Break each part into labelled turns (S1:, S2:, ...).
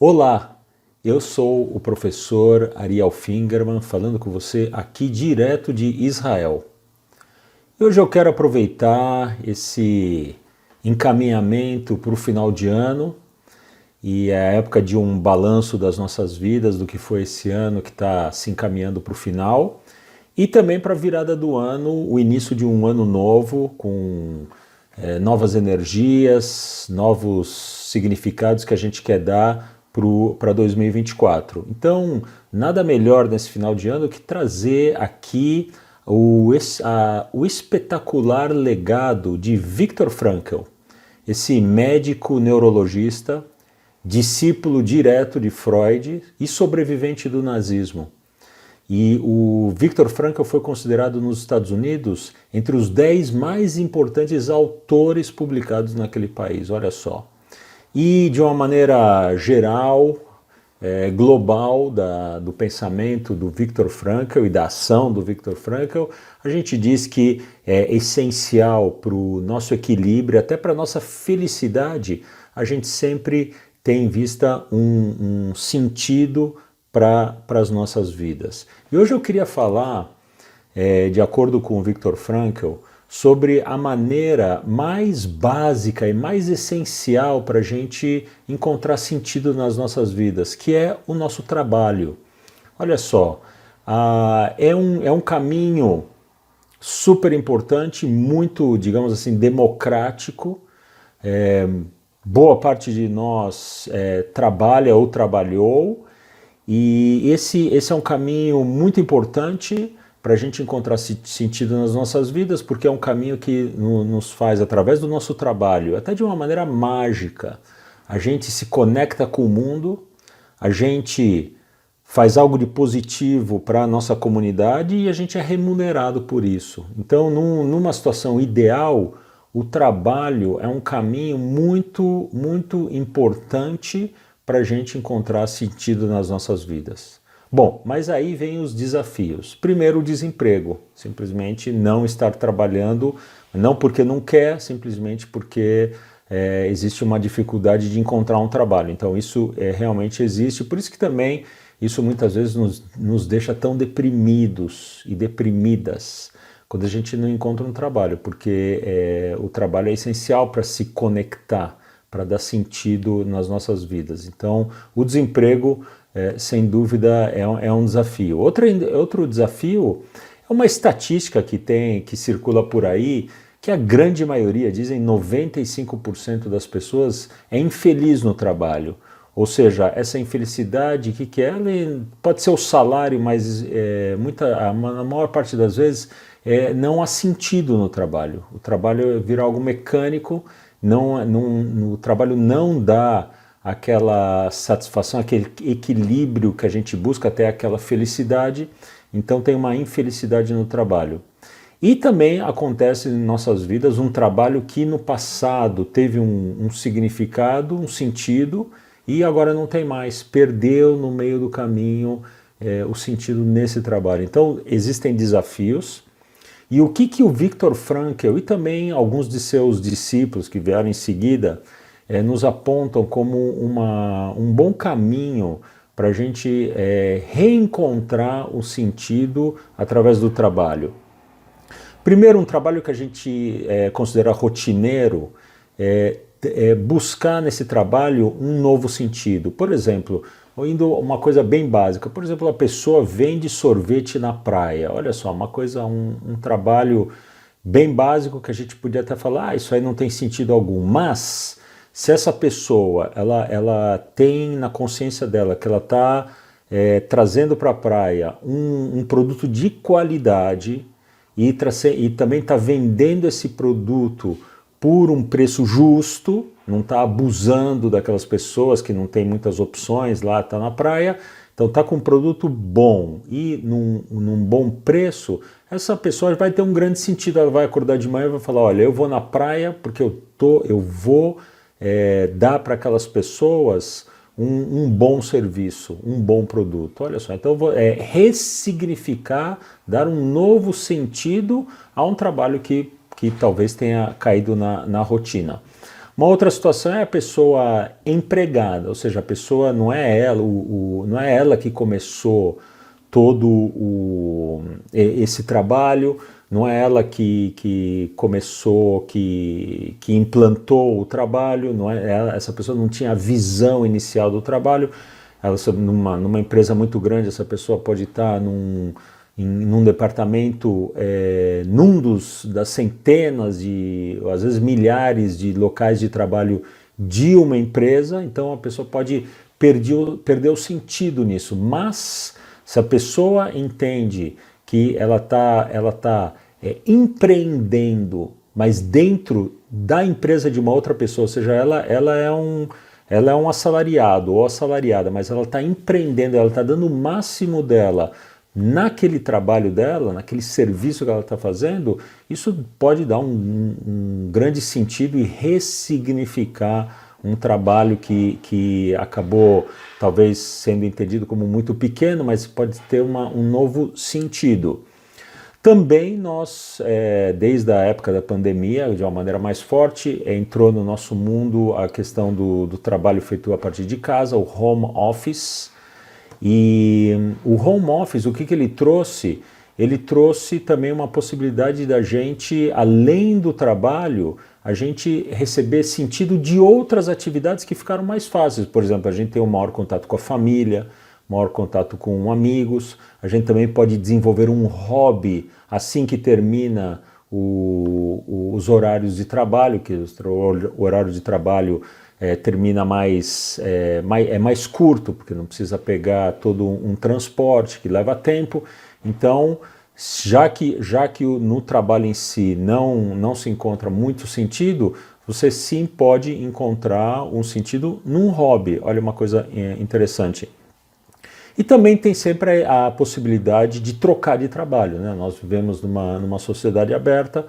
S1: Olá, eu sou o professor Ariel Fingerman falando com você aqui direto de Israel. E hoje eu quero aproveitar esse encaminhamento para o final de ano e é a época de um balanço das nossas vidas, do que foi esse ano que está se encaminhando para o final e também para a virada do ano, o início de um ano novo com novas energias, novos significados que a gente quer dar para 2024. Então, nada melhor nesse final de ano que trazer aqui o espetacular legado de Viktor Frankl, esse médico neurologista, discípulo direto de Freud e sobrevivente do nazismo. E o Viktor Frankl foi considerado nos Estados Unidos entre os 10 mais importantes autores publicados naquele país, olha só. E de uma maneira geral, global do pensamento do Viktor Frankl e da ação do Viktor Frankl, a gente diz que é essencial para o nosso equilíbrio, até para a nossa felicidade, a gente sempre tem em vista um sentido para as nossas vidas. E hoje eu queria falar, de acordo com o Viktor Frankl, sobre a maneira mais básica e mais essencial para a gente encontrar sentido nas nossas vidas, que é o nosso trabalho. Olha só, é um caminho super importante, muito, digamos assim, democrático. Boa parte de nós trabalha ou trabalhou, e esse é um caminho muito importante para a gente encontrar sentido nas nossas vidas, porque é um caminho que nos faz, através do nosso trabalho, até de uma maneira mágica, a gente se conecta com o mundo, a gente faz algo de positivo para a nossa comunidade e a gente é remunerado por isso. Então, numa situação ideal, o trabalho é um caminho muito, muito importante para a gente encontrar sentido nas nossas vidas. Bom, mas aí vem os desafios. Primeiro, o desemprego. Simplesmente não estar trabalhando, não porque não quer, simplesmente porque existe uma dificuldade de encontrar um trabalho. Então isso realmente existe, por isso que também isso muitas vezes nos deixa tão deprimidos e deprimidas quando a gente não encontra um trabalho, porque o trabalho é essencial para se conectar, para dar sentido nas nossas vidas. Então, o desemprego, sem dúvida, é um desafio. Outro desafio é uma estatística que circula por aí, que a grande maioria, dizem 95% das pessoas, é infeliz no trabalho. Ou seja, essa infelicidade, o que é? Ela pode ser o salário, mas a maior parte das vezes não há sentido no trabalho. O trabalho vira algo mecânico, o trabalho não dá aquela satisfação, aquele equilíbrio que a gente busca, até aquela felicidade, então tem uma infelicidade no trabalho. E também acontece em nossas vidas um trabalho que no passado teve um significado, um sentido, e agora não tem mais, perdeu no meio do caminho o sentido nesse trabalho. Então existem desafios. E o que o Viktor Frankl e também alguns de seus discípulos que vieram em seguida nos apontam como um bom caminho para a gente reencontrar o sentido através do trabalho. Primeiro, um trabalho que a gente considera rotineiro buscar nesse trabalho um novo sentido. Por exemplo, indo uma coisa bem básica, por exemplo, a pessoa vende sorvete na praia. Olha só, um trabalho bem básico que a gente podia até falar, isso aí não tem sentido algum. Mas se essa pessoa ela tem na consciência dela que ela está trazendo para a praia um produto de qualidade e também está vendendo esse produto por um preço justo, não está abusando daquelas pessoas que não tem muitas opções lá, está na praia, então está com um produto bom e num bom preço, essa pessoa vai ter um grande sentido, ela vai acordar de manhã e vai falar, olha, eu vou na praia porque eu vou dar para aquelas pessoas um bom serviço, um bom produto. Olha só, então eu vou ressignificar, dar um novo sentido a um trabalho que talvez tenha caído na rotina. Uma outra situação é a pessoa empregada, ou seja, a pessoa não é ela, não é ela que começou todo esse trabalho, não é ela que começou, que implantou o trabalho, não é ela, essa pessoa não tinha a visão inicial do trabalho. Ela, numa empresa muito grande, essa pessoa pode estar num departamento, das centenas às vezes milhares de locais de trabalho de uma empresa, então a pessoa pode perder o sentido nisso. Mas se a pessoa entende que ela tá empreendendo, mas dentro da empresa de uma outra pessoa, ou seja, ela é um assalariado ou assalariada, mas ela está empreendendo, ela está dando o máximo dela naquele trabalho dela, naquele serviço que ela está fazendo, isso pode dar um grande sentido e ressignificar um trabalho que acabou talvez sendo entendido como muito pequeno, mas pode ter um novo sentido. Também nós, desde a época da pandemia, de uma maneira mais forte, entrou no nosso mundo a questão do trabalho feito a partir de casa, o home office. E o home office, o que ele trouxe? Ele trouxe também uma possibilidade da gente, além do trabalho, a gente receber sentido de outras atividades que ficaram mais fáceis. Por exemplo, a gente tem um maior contato com a família, maior contato com amigos, a gente também pode desenvolver um hobby assim que termina os horários de trabalho, que o horário de trabalho termina mais curto, porque não precisa pegar todo um transporte que leva tempo. Então, já que no trabalho em si não se encontra muito sentido, você sim pode encontrar um sentido num hobby. Olha uma coisa interessante. E também tem sempre a possibilidade de trocar de trabalho, né? Nós vivemos numa sociedade aberta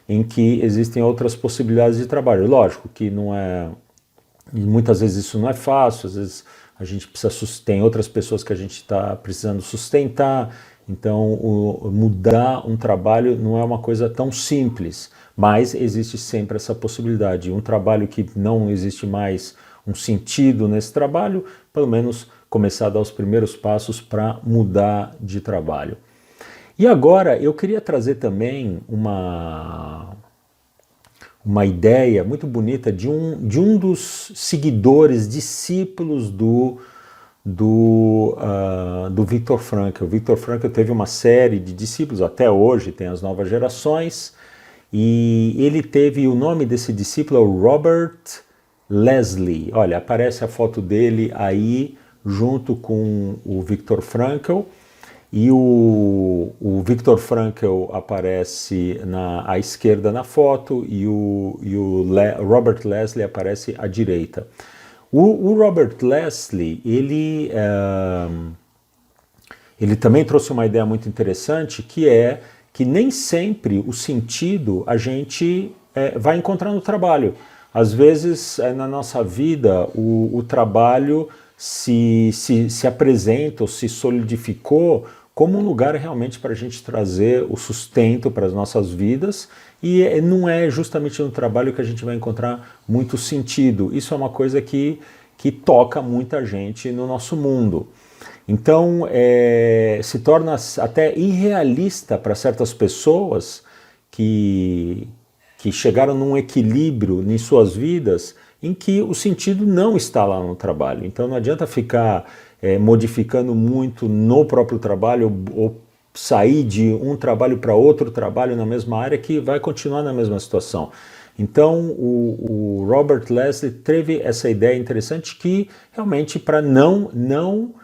S1: em que existem outras possibilidades de trabalho. Lógico que muitas vezes isso não é fácil, às vezes a gente tem outras pessoas que a gente está precisando sustentar, então mudar um trabalho não é uma coisa tão simples, mas existe sempre essa possibilidade. Um trabalho que não existe mais um sentido nesse trabalho, pelo menos começar a dar os primeiros passos para mudar de trabalho. E agora eu queria trazer também uma ideia muito bonita de um dos seguidores, discípulos do Viktor Frankl. O Viktor Frankl teve uma série de discípulos, até hoje tem as novas gerações, e ele teve, o nome desse discípulo é o Robert Leslie. Olha, aparece a foto dele aí junto com o Viktor Frankl, e o Viktor Frankl aparece à esquerda na foto e o Robert Leslie aparece à direita. O Robert Leslie, ele também trouxe uma ideia muito interessante, que é que nem sempre o sentido a gente vai encontrar no trabalho. Às vezes, na nossa vida, o trabalho se apresenta ou se solidificou como um lugar realmente para a gente trazer o sustento para as nossas vidas, e não é justamente no trabalho que a gente vai encontrar muito sentido. Isso é uma coisa que toca muita gente no nosso mundo. Então, se torna até irrealista para certas pessoas que chegaram num equilíbrio em suas vidas em que o sentido não está lá no trabalho. Então não adianta ficar modificando muito no próprio trabalho ou sair de um trabalho para outro trabalho na mesma área, que vai continuar na mesma situação. Então o Robert Leslie teve essa ideia interessante, que realmente para não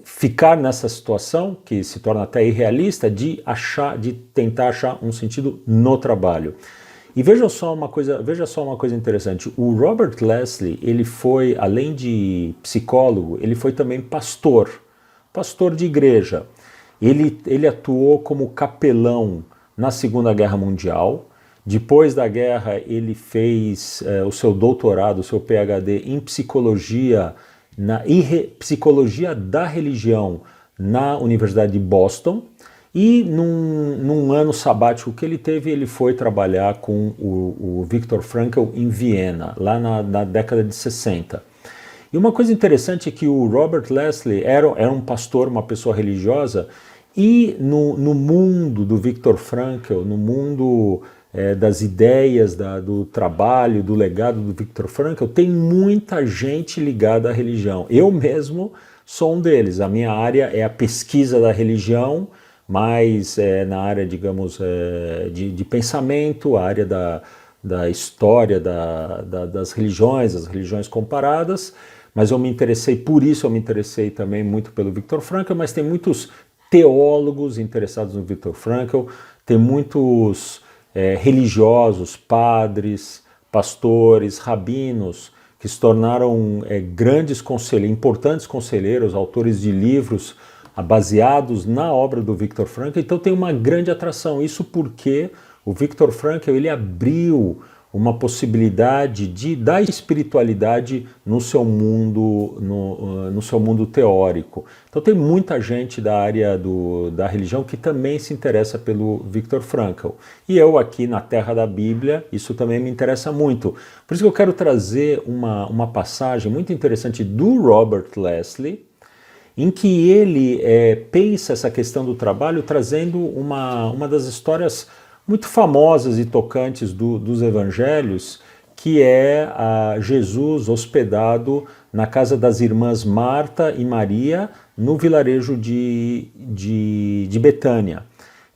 S1: ficar nessa situação que se torna até irrealista, de tentar achar um sentido no trabalho. E veja só uma coisa interessante. O Robert Leslie, ele foi, além de psicólogo, ele foi também pastor de igreja. Ele atuou como capelão na Segunda Guerra Mundial. Depois da guerra, ele fez o seu doutorado, o seu PhD em psicologia, psicologia da religião, na Universidade de Boston. E num ano sabático que ele teve, ele foi trabalhar com o Viktor Frankl em Viena, lá na década de 60. E uma coisa interessante é que o Robert Leslie era um pastor, uma pessoa religiosa, e no mundo do Viktor Frankl, no mundo das ideias, do trabalho, do legado do Viktor Frankl, tem muita gente ligada à religião. Eu mesmo sou um deles. A minha área é a pesquisa da religião, mas na área, digamos, de pensamento, a área da história das religiões, as religiões comparadas, mas eu me interessei, por isso eu me interessei também muito pelo Viktor Frankl, mas tem muitos teólogos interessados no Viktor Frankl, tem muitos religiosos, padres, pastores, rabinos, que se tornaram grandes conselheiros, importantes conselheiros, autores de livros baseados na obra do Viktor Frankl. Então tem uma grande atração, isso porque o Viktor Frankl ele abriu uma possibilidade da espiritualidade no seu mundo, no seu mundo teórico. Então tem muita gente da área da religião que também se interessa pelo Viktor Frankl. E eu aqui na Terra da Bíblia, isso também me interessa muito. Por isso que eu quero trazer uma passagem muito interessante do Robert Leslie, em que ele pensa essa questão do trabalho trazendo uma das histórias muito famosas e tocantes dos evangelhos, que é Jesus hospedado na casa das irmãs Marta e Maria, no vilarejo de Betânia.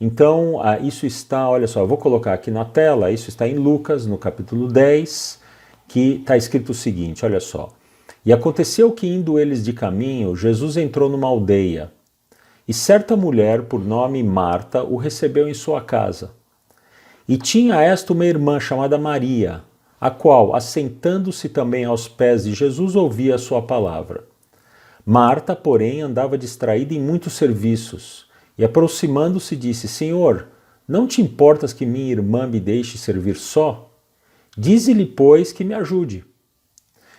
S1: Então, isso está, olha só, eu vou colocar aqui na tela, isso está em Lucas, no capítulo 10, que está escrito o seguinte, olha só. E aconteceu que, indo eles de caminho, Jesus entrou numa aldeia, e certa mulher, por nome Marta, o recebeu em sua casa. E tinha esta uma irmã chamada Maria, a qual, assentando-se também aos pés de Jesus, ouvia a sua palavra. Marta, porém, andava distraída em muitos serviços, e aproximando-se disse, Senhor, não te importas que minha irmã me deixe servir só? Dize-lhe, pois, que me ajude.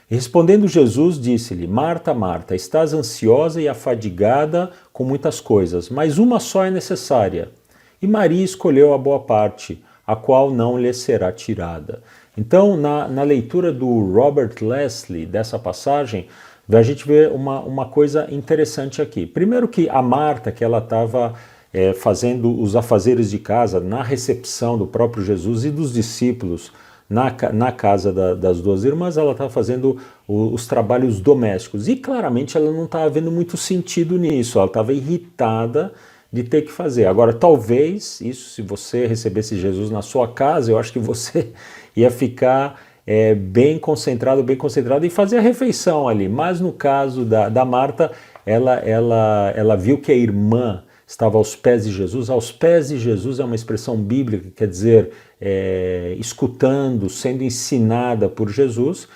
S1: E respondendo Jesus, disse-lhe, Marta, Marta, estás ansiosa e afadigada com muitas coisas, mas uma só é necessária. E Maria escolheu a boa parte, a qual não lhe será tirada. Então, na leitura do Robert Leslie, dessa passagem, a gente vê uma coisa interessante aqui. Primeiro que a Marta, que ela estava fazendo os afazeres de casa na recepção do próprio Jesus e dos discípulos na casa das duas irmãs, ela estava fazendo os trabalhos domésticos. E claramente ela não estava vendo muito sentido nisso, ela estava irritada de ter que fazer. Agora, talvez, isso, se você recebesse Jesus na sua casa, eu acho que você ia ficar bem concentrado e fazer a refeição ali. Mas no caso da Marta, ela viu que a irmã estava aos pés de Jesus. Aos pés de Jesus é uma expressão bíblica, quer dizer, escutando, sendo ensinada por Jesus,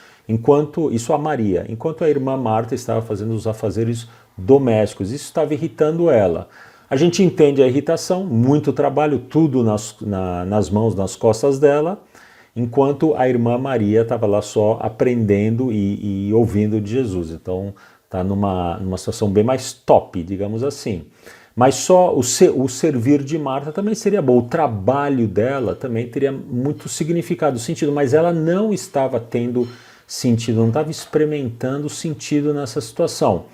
S1: isso a Maria, enquanto a irmã Marta estava fazendo os afazeres domésticos. Isso estava irritando ela. A gente entende a irritação, muito trabalho, tudo nas mãos, nas costas dela, enquanto a irmã Maria estava lá só aprendendo e ouvindo de Jesus. Então está numa situação bem mais top, digamos assim. Mas só o servir de Marta também seria bom, o trabalho dela também teria muito significado, sentido, mas ela não estava tendo sentido, não estava experimentando sentido nessa situação.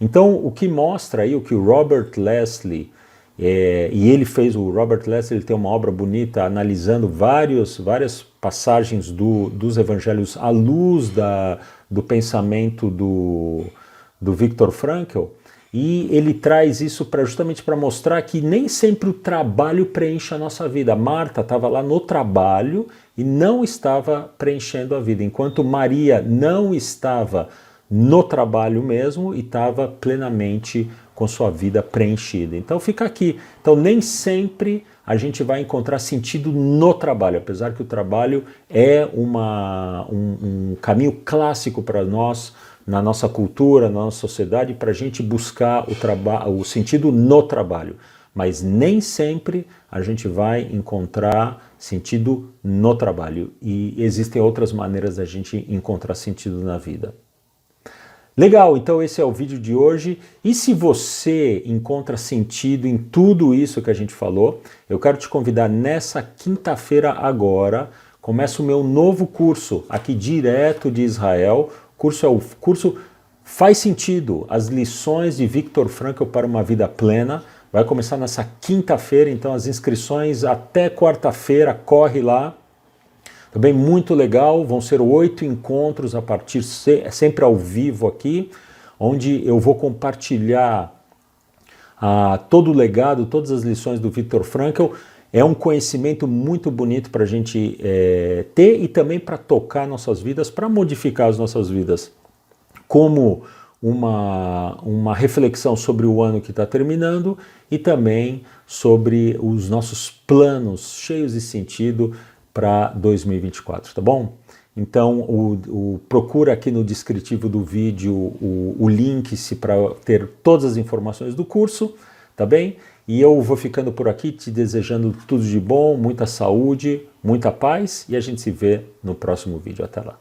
S1: Então, o que mostra aí, o que o Robert Leslie, o Robert Leslie ele tem uma obra bonita analisando várias passagens dos evangelhos à luz do pensamento do Viktor Frankl, e ele traz isso justamente para mostrar que nem sempre o trabalho preenche a nossa vida. Marta estava lá no trabalho e não estava preenchendo a vida, enquanto Maria não estava no trabalho mesmo e estava plenamente com sua vida preenchida. Então fica aqui. Então nem sempre a gente vai encontrar sentido no trabalho, apesar que o trabalho é um caminho clássico para nós, na nossa cultura, na nossa sociedade, para a gente buscar o sentido no trabalho. Mas nem sempre a gente vai encontrar sentido no trabalho. E existem outras maneiras da gente encontrar sentido na vida. Legal, então esse é o vídeo de hoje. E se você encontra sentido em tudo isso que a gente falou, eu quero te convidar nessa quinta-feira agora. Começa o meu novo curso aqui direto de Israel. O curso é o curso Faz Sentido, as lições de Viktor Frankl para uma vida plena. Vai começar nessa quinta-feira, então as inscrições até quarta-feira, corre lá. Também muito legal, vão ser 8 encontros a partir, sempre ao vivo aqui, onde eu vou compartilhar todo o legado, todas as lições do Viktor Frankl. É um conhecimento muito bonito para a gente ter e também para tocar nossas vidas, para modificar as nossas vidas, como uma reflexão sobre o ano que está terminando e também sobre os nossos planos cheios de sentido para 2024, tá bom? Então procura aqui no descritivo do vídeo o link para ter todas as informações do curso, tá bem? E eu vou ficando por aqui te desejando tudo de bom, muita saúde, muita paz e a gente se vê no próximo vídeo. Até lá.